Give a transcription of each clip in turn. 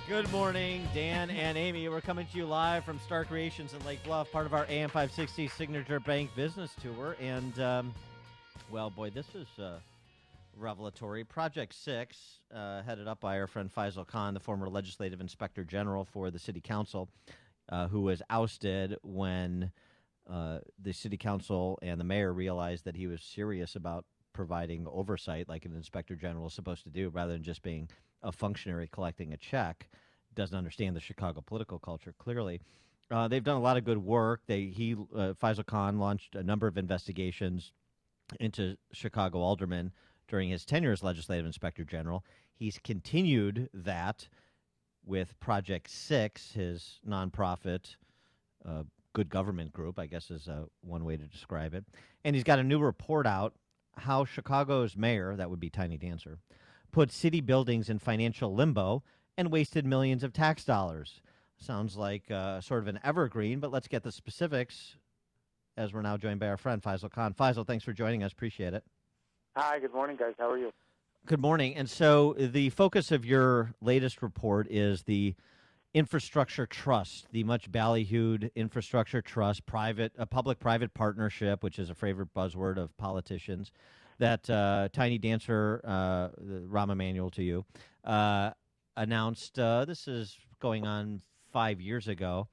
Good morning, Dan and Amy. We're coming to you live from Star Creations in Lake Bluff, part of our AM 560 Signature Bank Business Tour. And, well, boy, this is revelatory. Project 6, headed up by our friend Faisal Kahn, the former legislative inspector general for the city council, who was ousted when the city council and the mayor realized that he was serious about providing oversight like an inspector general is supposed to do rather than just being a functionary collecting a check. Doesn't understand the Chicago political culture, clearly. They've done a lot of good work. Faisal Khan launched a number of investigations into Chicago aldermen during his tenure as legislative inspector general. He's continued that with Project 6, his nonprofit good government group, I guess is one way to describe it. And he's got a new report out how Chicago's mayor, that would be Tiny Dancer, put city buildings in financial limbo and wasted millions of tax dollars. Sounds like sort of an evergreen, but let's get the specifics as we're now joined by our friend Faisal Kahn. Faisal, thanks for joining us. Appreciate it. Hi, good morning, guys. How are you? Good morning. And so the focus of your latest report is the infrastructure trust, the much ballyhooed infrastructure trust, a public-private partnership, which is a favorite buzzword of politicians, that Tiny Dancer, Rahm Emanuel to you, announced. This is going on 5 years ago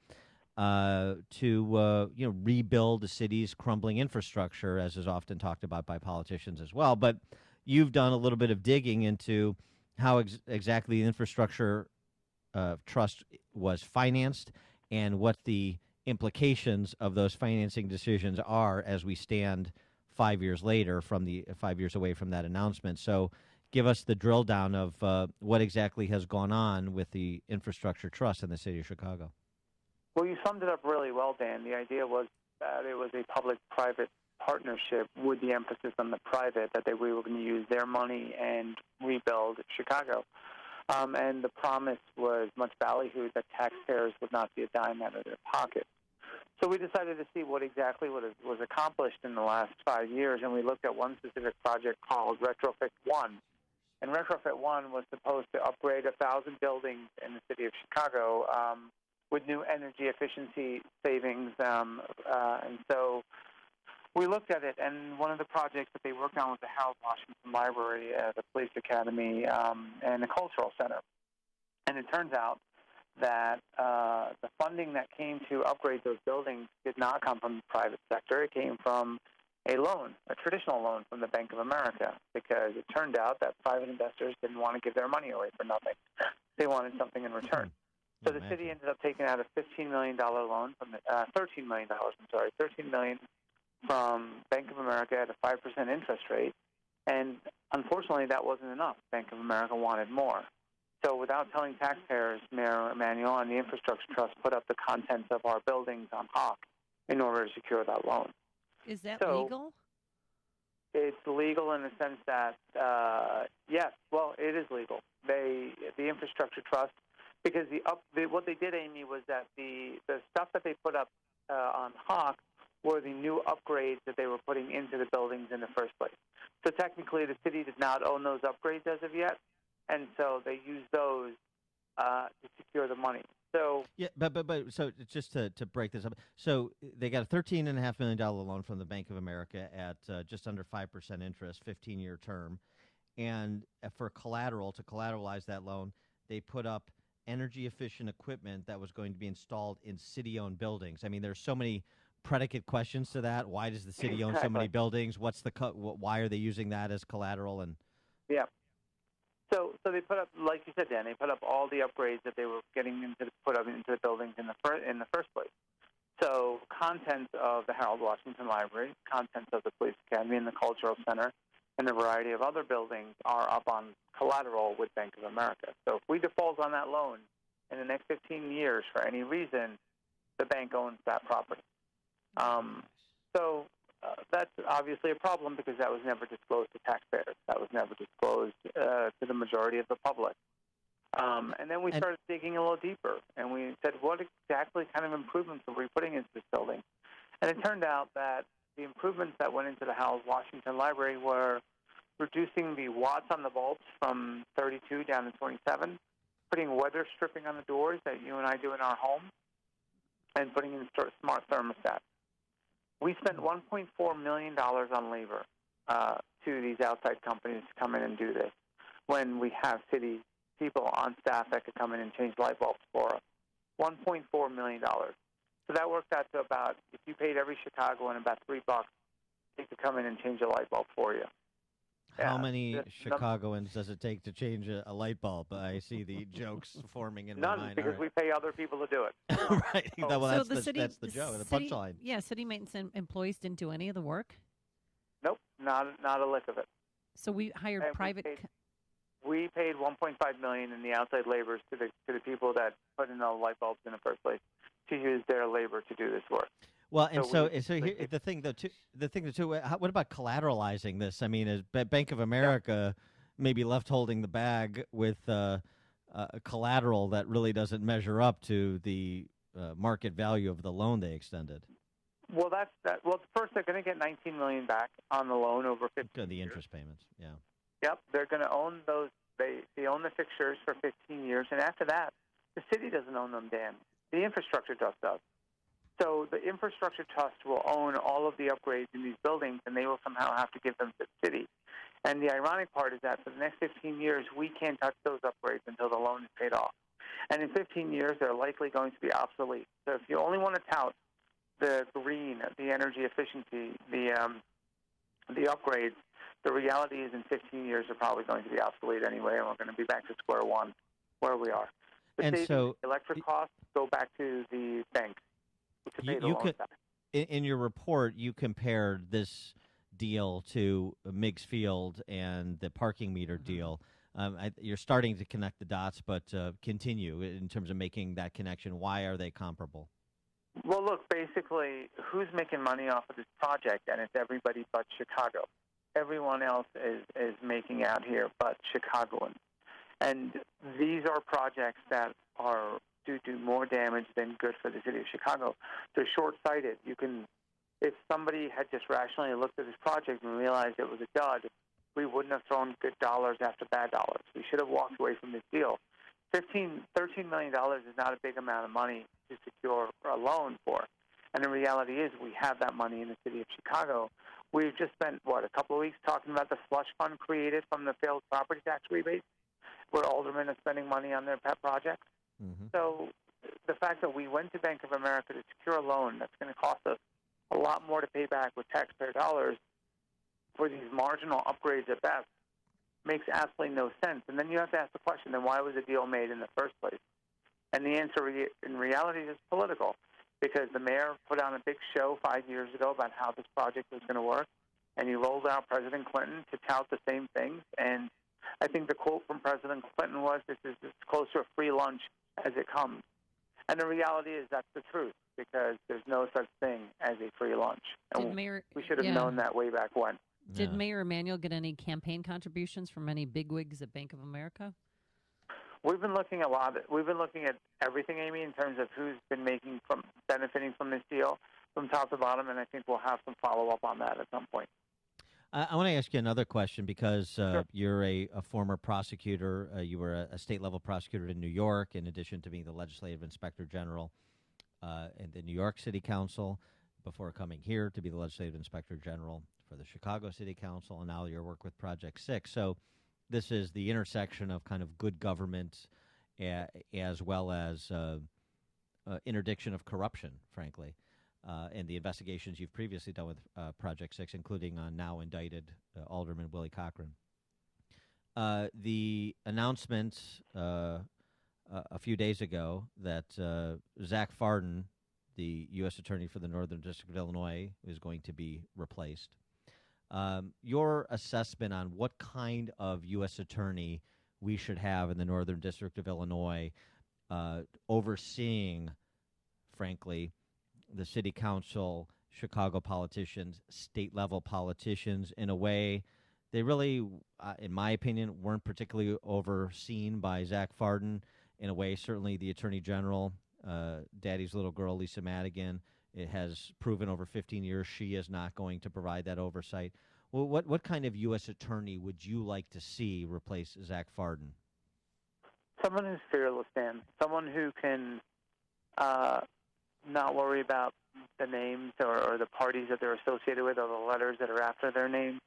to rebuild the city's crumbling infrastructure, as is often talked about by politicians as well. But you've done a little bit of digging into how exactly the infrastructure trust was financed and what the implications of those financing decisions are as we stand 5 years later 5 years away from that announcement. So give us the drill down of what exactly has gone on with the infrastructure trust in the city of Chicago. Well, you summed it up really well, Dan. The idea was that it was a public-private partnership with the emphasis on the private, that we were going to use their money and rebuild Chicago. And the promise was much ballyhooed that taxpayers would not see a dime out of their pocket. So we decided to see what exactly was accomplished in the last 5 years, and we looked at one specific project called Retrofit 1. And Retrofit 1 was supposed to upgrade 1,000 buildings in the city of Chicago with new energy efficiency savings. And so we looked at it, and one of the projects that they worked on was the Harold Washington Library, the Police Academy, and the Cultural Center. And it turns out that the funding that came to upgrade those buildings did not come from the private sector. It came from a loan, a traditional loan from the Bank of America, because it turned out that private investors didn't want to give their money away for nothing. They wanted something in return. So the city ended up taking out a $15 million loan from $13 million. $13 million from Bank of America at a 5% interest rate, and unfortunately, that wasn't enough. Bank of America wanted more. So without telling taxpayers, Mayor Emanuel and the Infrastructure Trust put up the contents of our buildings on Hawk in order to secure that loan. Is that legal? It's legal in the sense that, yes, well, it is legal. The Infrastructure Trust, because what they did, Amy, was that the stuff that they put up on Hawk were the new upgrades that they were putting into the buildings in the first place. So technically, the city did not own those upgrades as of yet, and so they used those to secure the money. So yeah, but so just to break this up, so they got a $13.5 million loan from the Bank of America at just under 5% interest, 15-year term, and for collateral, to collateralize that loan, they put up energy-efficient equipment that was going to be installed in city-owned buildings. I mean, there's so many predicate questions to that. Why does the city own so many buildings? What's why are they using that as collateral? And yeah. So they put up, like you said, Dan, they put up all the upgrades that they were getting put up into the buildings in the first place. So contents of the Harold Washington Library, contents of the Police Academy and the Cultural Center, and a variety of other buildings are up on collateral with Bank of America. So if we default on that loan in the next 15 years for any reason, the bank owns that property. So that's obviously a problem because that was never disclosed to taxpayers. That was never disclosed to the majority of the public. And then we started digging a little deeper, and we said, what exactly kind of improvements are we putting into this building? And it turned out that the improvements that went into the Harold Washington Library were reducing the watts on the bulbs from 32 down to 27, putting weather stripping on the doors that you and I do in our home, and putting in smart thermostats. We spent $1.4 million on labor to these outside companies to come in and do this, when we have city people on staff that could come in and change light bulbs for us. $1.4 million. So that works out to about, if you paid every Chicagoan about $3, they could come in and change a light bulb for you. How many Chicagoans does it take to change a light bulb? I see the jokes forming in my mind. None, because we pay other people to do it. Right. So, Well, that's the joke, the punchline. Yeah, city maintenance employees didn't do any of the work? Nope, not a lick of it. So we hired private... We paid $1.5 million in the outside laborers to the people that put in the light bulbs in the first place to use their labor to do this work. Well, and so here, the thing too. What about collateralizing this? I mean, is Bank of America maybe left holding the bag with collateral that really doesn't measure up to the market value of the loan they extended? Well, that's that. Well, first they're going to get $19 million back on the loan over 15 years. The interest payments, yeah. Yep, they're going to own those. They own the fixtures for 15 years, and after that, the city doesn't own them, Dan. The infrastructure trust does. So the infrastructure trust will own all of the upgrades in these buildings, and they will somehow have to give them to the city. And the ironic part is that for the next 15 years, we can't touch those upgrades until the loan is paid off. And in 15 years, they're likely going to be obsolete. So if you only want to tout the green, the energy efficiency, the upgrades, the reality is in 15 years they're probably going to be obsolete anyway, and we're going to be back to square one where we are. The electric costs go back to the bank to pay the loan back. In your report, you compared this deal to Meigs Field and the parking meter deal. You're starting to connect the dots, but continue in terms of making that connection. Why are they comparable? Well, look, basically, who's making money off of this project? And it's everybody but Chicago. Everyone else is making out here but Chicagoans. And these are projects that do more damage than good for the city of Chicago. They're short-sighted. If somebody had just rationally looked at this project and realized it was a dud, we wouldn't have thrown good dollars after bad dollars. We should have walked away from this deal. $13 million is not a big amount of money to secure a loan for. And the reality is we have that money in the city of Chicago. We've just spent, a couple of weeks talking about the slush fund created from the failed property tax rebate, where aldermen are spending money on their pet projects. Mm-hmm. So the fact that we went to Bank of America to secure a loan that's going to cost us a lot more to pay back with taxpayer dollars for these marginal upgrades at best makes absolutely no sense. And then you have to ask the question, then why was the deal made in the first place? And the answer in reality is political, because the mayor put on a big show 5 years ago about how this project was going to work, and he rolled out President Clinton to tout the same things. And I think the quote from President Clinton was, "This is as close to a free lunch as it comes." And the reality is that's the truth, because there's no such thing as a free lunch. And we should have known that way back when. Did Mayor Emanuel get any campaign contributions from any bigwigs at Bank of America? We've been looking at everything, Amy, in terms of who's been benefiting from this deal from top to bottom, and I think we'll have some follow-up on that at some point. I want to ask you another question, because Sure. You're a former prosecutor. You were a state-level prosecutor in New York, in addition to being the legislative inspector general in the New York City Council, before coming here to be the legislative inspector general for the Chicago City Council, and now your work with Project 6. So this is the intersection of kind of good government as well as interdiction of corruption, frankly. And the investigations you've previously done with Project 6, including on now indicted Alderman Willie Cochran. The announcement a few days ago that Zach Farden, the U.S. Attorney for the Northern District of Illinois, is going to be replaced. Your assessment on what kind of U.S. Attorney we should have in the Northern District of Illinois overseeing, frankly, the city council, Chicago politicians, state-level politicians, in a way they really, in my opinion, weren't particularly overseen by Zach Farden. In a way, certainly the Attorney General, Daddy's little girl, Lisa Madigan, it has proven over 15 years she is not going to provide that oversight. Well, what kind of U.S. attorney would you like to see replace Zach Farden? Someone who's fearless, Dan. Someone who can not worry about the names or the parties that they're associated with or the letters that are after their name.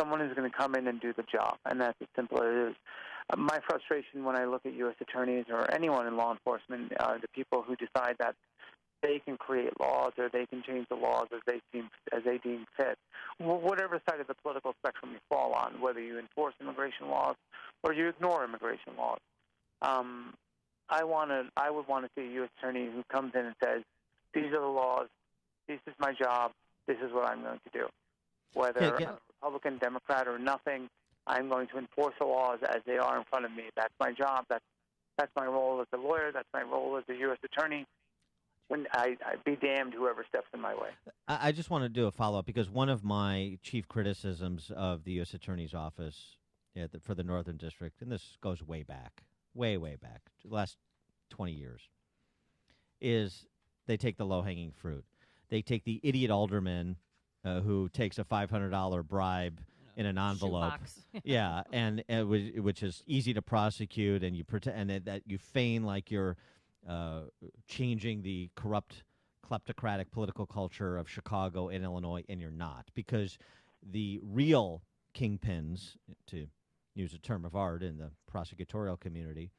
Someone who's going to come in and do the job, and that's as simple as it is. My frustration when I look at U.S. attorneys or anyone in law enforcement are the people who decide that they can create laws or they can change the laws as they deem fit. Whatever side of the political spectrum you fall on, whether you enforce immigration laws or you ignore immigration laws, I would want to see a U.S. attorney who comes in and says, "These are the laws. This is my job. This is what I'm going to do. Whether I'm a Republican, Democrat, or nothing, I'm going to enforce the laws as they are in front of me. That's my job. That's my role as a lawyer. That's my role as a U.S. attorney. When I'd be damned whoever steps in my way." I just want to do a follow-up because one of my chief criticisms of the U.S. Attorney's Office for the Northern District, and this goes way back, way back, the last 20 years, is they take the low-hanging fruit. They take the idiot alderman who takes a $500 bribe in an envelope, yeah, and which is easy to prosecute, and you pretend that you feign like you're changing the corrupt, kleptocratic political culture of Chicago and Illinois, and you're not, because the real kingpins, to use a term of art in the prosecutorial community,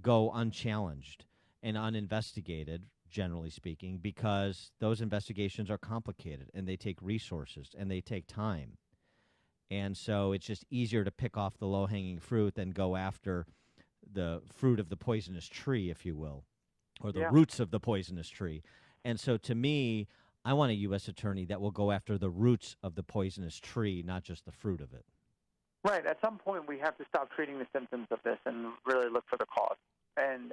go unchallenged and uninvestigated, generally speaking, because those investigations are complicated and they take resources and they take time. And so it's just easier to pick off the low-hanging fruit than go after the fruit of the poisonous tree, if you will, or the roots of the poisonous tree. And so to me, I want a U.S. attorney that will go after the roots of the poisonous tree, not just the fruit of it. Right. At some point, we have to stop treating the symptoms of this and really look for the cause. And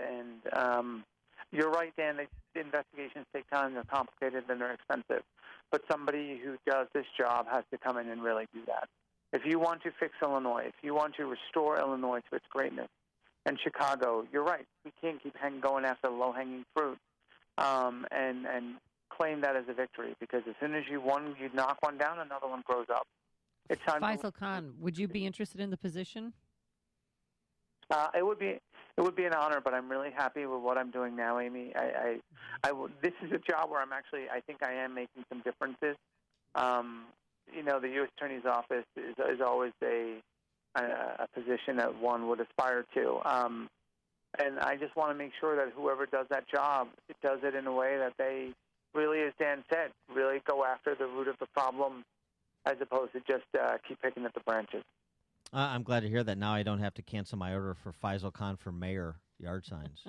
you're right, Dan. The investigations take time. They're complicated and they're expensive. But somebody who does this job has to come in and really do that. If you want to fix Illinois, if you want to restore Illinois to its greatness, and Chicago, you're right. We can't keep going after the low-hanging fruit and claim that as a victory, because as soon as you knock one down, another one grows up. It's time. Faisal Kahn, would you be interested in the position? It would be an honor, but I'm really happy with what I'm doing now, Amy. This is a job where I think I am making some differences. The U.S. Attorney's Office is always a position that one would aspire to. And I just want to make sure that whoever does that job, it does it in a way that they really, as Dan said, really go after the root of the problem as opposed to just keep picking at the branches. I'm glad to hear that. Now I don't have to cancel my order for Faisal Kahn for mayor yard signs.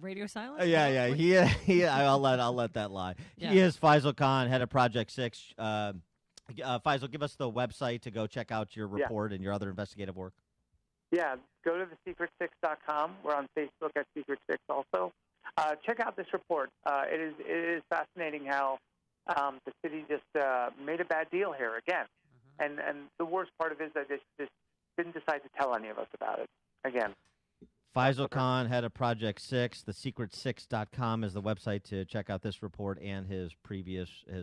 Radio silence? Yeah. I'll let that lie. Yeah. He is Faisal Kahn, head of Project 6. Faisal, give us the website to go check out your report and your other investigative work. Yeah, go to thesecret6.com. We're on Facebook at Secret 6 also. Check out this report. It is fascinating how the city just made a bad deal here again. Mm-hmm. And the worst part of it is that they just didn't decide to tell any of us about it again. Faisal Kahn, head of Project 6. Thesecret6.com is the website to check out this report and his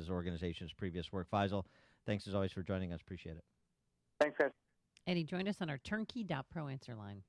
organization's previous work. Faisal, thanks as always for joining us. Appreciate it. Thanks, guys. And he joined us on our turnkey.pro answer line.